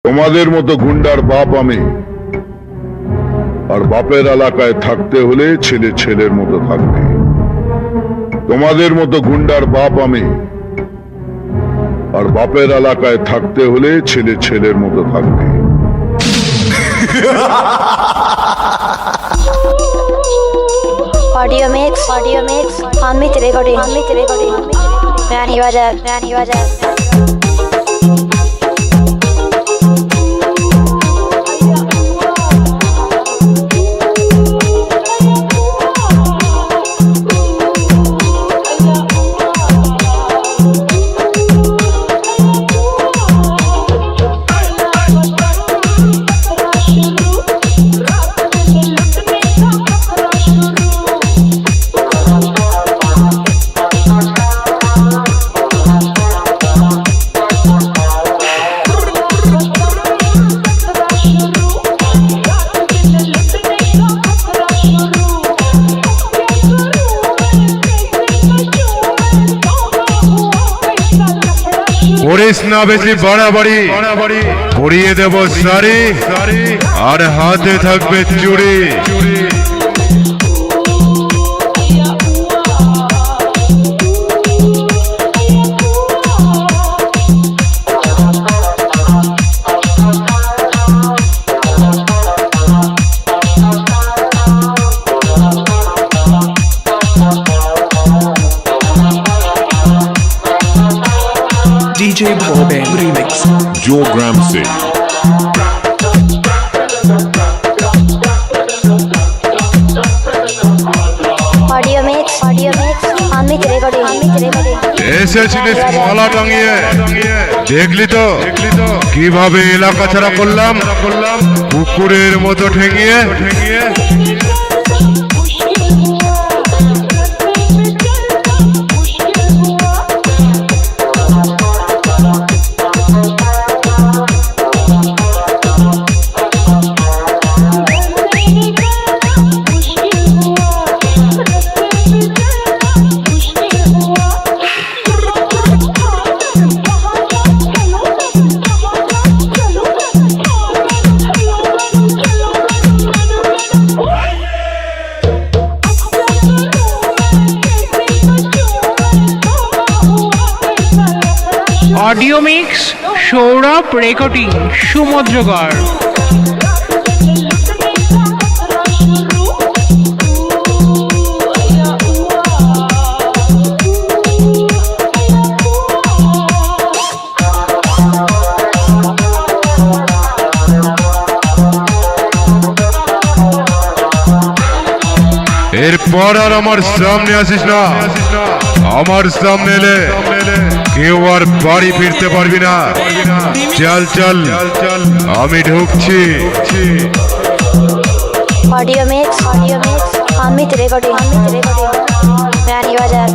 তোমাদের মতো গুন্ডার বাপ আমি, আর বাপের এলাকায় থাকতে হলে ছেলে ছেলের মতো থাকবে। তোমাদের মতো গুন্ডার বাপ আমি, আর বাপের এলাকায় থাকতে হলে ছেলে ছেলের মতো থাকবে। ऑडियो मिक्स अमित रिकॉर्डिंग रानी बाजार করিস না বেশি বাড়াবাড়ি, পরিয়ে দেব সারি আর হাতে থাকবে চুড়ি। DJ Boben Remix Joe Gramsci audio mix Amit recording এসেছিলিস মালা টাঙিয়ে, দেখলি তো কিভাবে এলাকা ছাড়া করলাম কুকুরের মতো ঠেঙিয়ে। ऑडियो मिक्स सौरभ रेकर्डिंग सुमद्रगढ़। এরপর আর আমার সামনে আসিস না, আমার সামনে এলে কেউ আর বাড়ি ফিরতে পারবি না। চল চল আমি ঢুকছি। ऑडियो मिक्स अमित रिकॉर्डिंग रानी बाजार